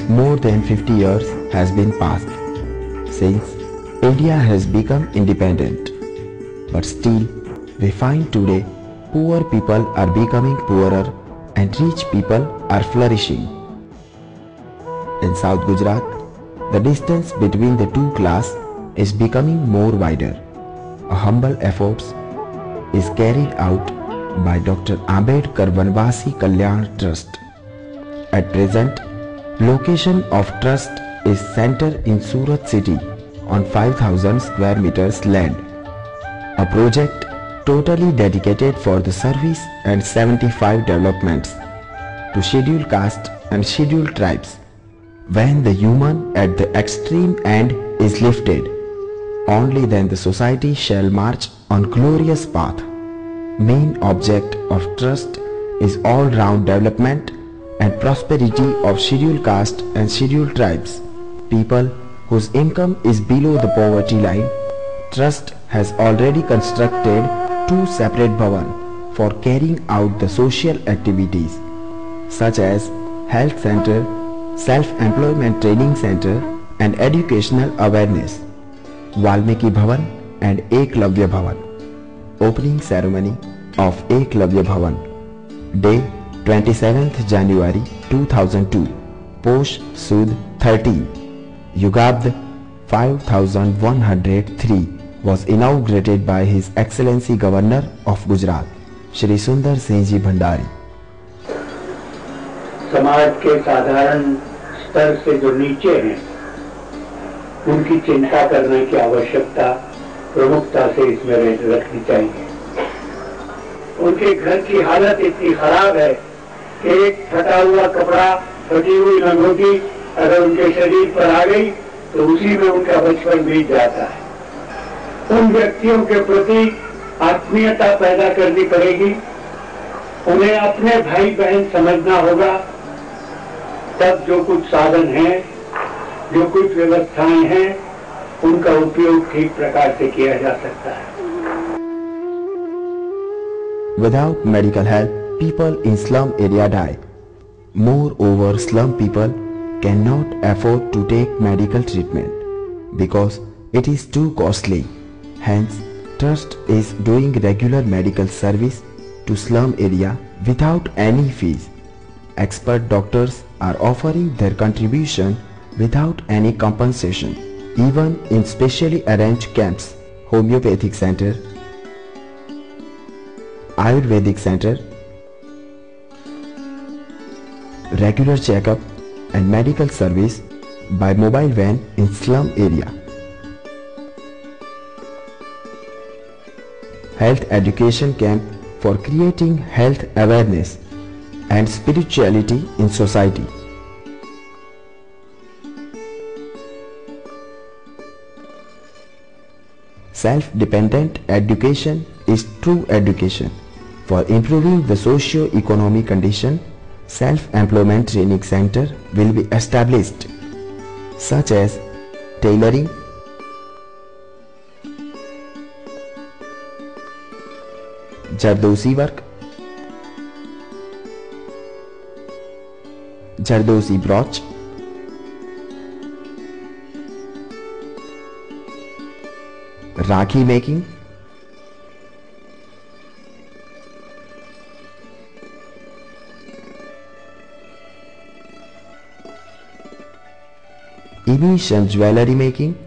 more than 50 years has been passed since India has become independent. But still, we find today poor people are becoming poorer and rich people are flourishing. In South Gujarat, the distance between the two classes is becoming more wider. A humble effort is carried out by Dr. Ambedkar Vanvasi Kalyan Trust. At present, location of trust is centered in Surat city on 5,000 square meters land. A project totally dedicated for the service and 75 developments to scheduled caste and scheduled tribes. When the human at the extreme end is lifted, only then the society shall march on glorious path. Main object of trust is all-round development and prosperity of scheduled caste and scheduled tribes. People whose income is below the poverty line. Trust has already constructed 2 separate bhavan for carrying out the social activities such as health center, self-employment training center and educational awareness. Valmiki Bhavan and Eklavya Bhavan. Opening ceremony of Eklavya Bhavan. Day 27th January 2002. Posh Sud 13. Yugabd 5103 was inaugurated by His Excellency Governor of Gujarat, Shri Sundar Singh Ji Bhandari. समाज के साधारण स्तर से जो नीचे हैं, उनकी चिंता करने की आवश्यकता प्रमुखता से इसमें रखनी चाहिए। उनके घर की हालत इतनी खराब है कि एक फटा हुआ कपड़ा, फटी हुई लंगोटी अगर उनके शरीर पर आ गई तो उसी में उनका बचपन बीत जाता है। उन व्यक्तियों के प्रति आत्मीयता पैदा करनी पड़ेगी, उन्हें अपने भाई बहन समझना होगा, तब जो कुछ साधन हैं, जो कुछ व्यवस्थाएं हैं, उनका उपयोग ठीक प्रकार से किया जा सकता है। Without medical help, people in slum area die. Moreover, slum people cannot afford to take medical treatment because it is too costly. Hence, Trust is doing regular medical service to slum area without any fees. Expert doctors are offering their contribution without any compensation, even in specially arranged camps, homeopathic center, Ayurvedic center, regular checkup and medical service by mobile van in slum area. Health education camp for creating health awareness and spirituality in society. Self-dependent education is true education. For improving the socio-economic condition, self-employment training center will be established, such as tailoring, Jardosi work, Jardosi brooch, Rakhi making, emission jewelry making,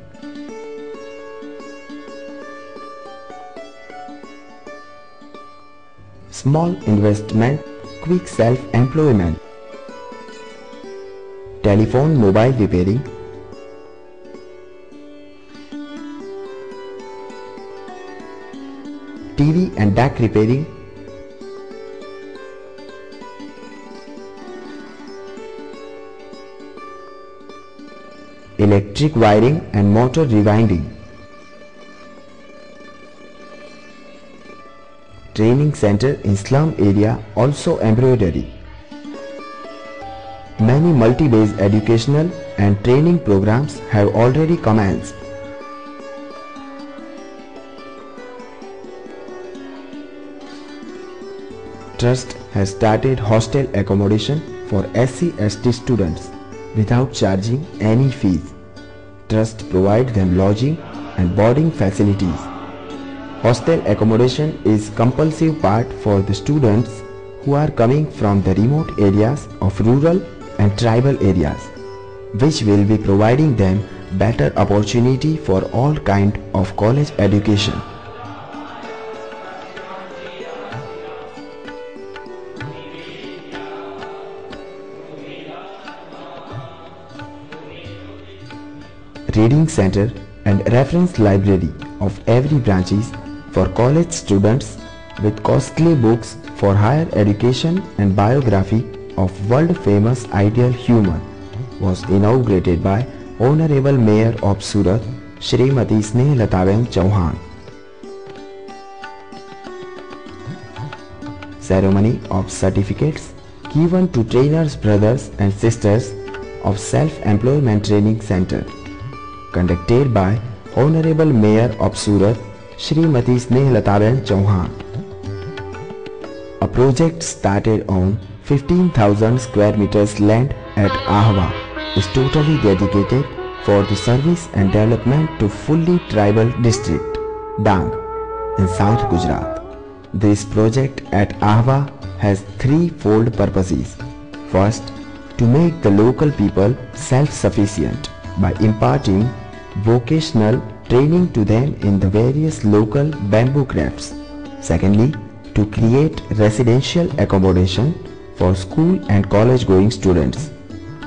small investment, quick self-employment, telephone mobile repairing, TV and DAC repairing, electric wiring and motor rewinding, training center in slum area, also embroidery. Many multi-days educational and training programs have already commenced. Trust has started hostel accommodation for SC/ST students without charging any fees. Trust provides them lodging and boarding facilities. Hostel accommodation is compulsive part for the students who are coming from the remote areas of rural and tribal areas, which will be providing them better opportunity for all kind of college education. Reading center and reference library of every branches for college students with costly books for higher education and biography of world-famous ideal human was inaugurated by Honorable Mayor of Surat, Shrimati Snehlataben Chauhan. Ceremony of certificates given to trainers, brothers and sisters of Self-Employment Training Center, conducted by Honorable Mayor of Surat, Shrimati Snehlataben Chauhan. A project started on 15,000 square meters land at Ahwa is totally dedicated for the service and development to fully tribal district, Dang, in South Gujarat. This project at Ahwa has threefold purposes. First, to make the local people self-sufficient by imparting vocational training to them in the various local bamboo crafts. Secondly, to create residential accommodation for school and college going students,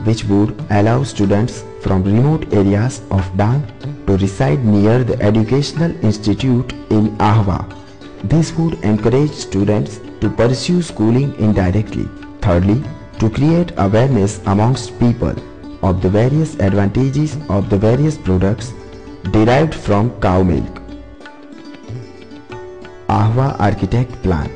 which would allow students from remote areas of Dang to reside near the educational institute in Ahwa. This would encourage students to pursue schooling indirectly. Thirdly, to create awareness amongst people of the various advantages of the various products derived from cow milk. Ahwa Architect Plan.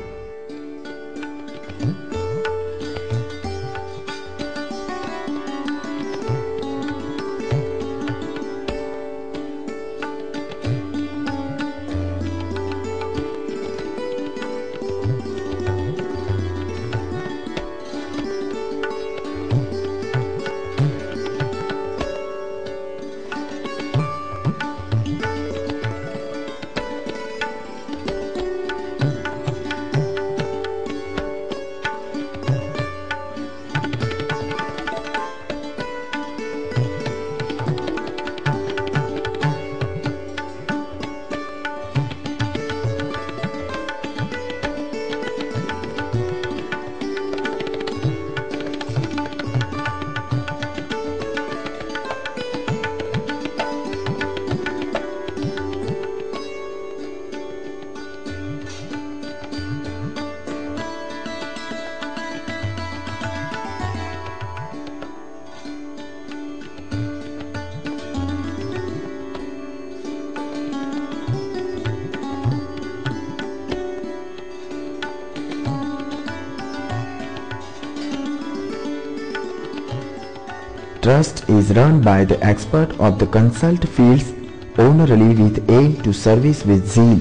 Trust is run by the expert of the consult fields honorably with aim to service with zeal.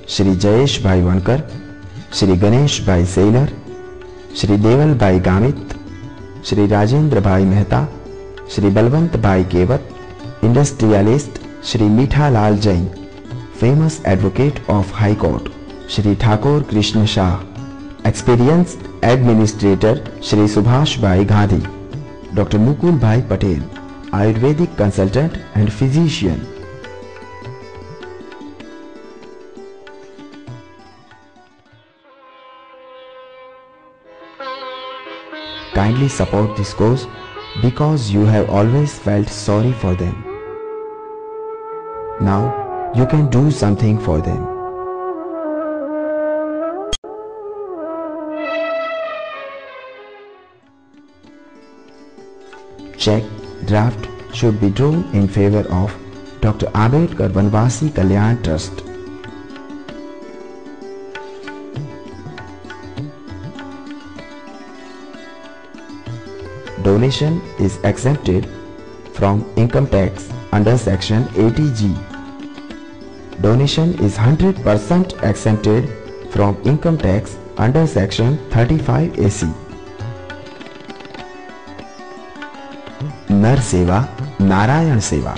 Shri Jayesh Bhai Vankar, Shri Ganesh Bhai Sailor, Shri Deval Bhai Gamit, Shri Rajendra Bhai Mehta, Shri Balwant Bhai Kevat, industrialist Shri Mitha Lal Jain, famous advocate of High Court, Shri Thakur Krishna Shah, experienced administrator Shri Subhash Bhai Gandhi, Dr. Mukul Bhai Patel, Ayurvedic consultant and physician. Kindly support this cause because you have always felt sorry for them. Now you can do something for them. Check draft should be drawn in favor of Dr. Ambedkar Vanvasi Kalyan Trust. Donation is exempted from income tax under section 80G. Donation is 100% exempted from income tax under section 35AC. नर सेवा नारायण सेवा।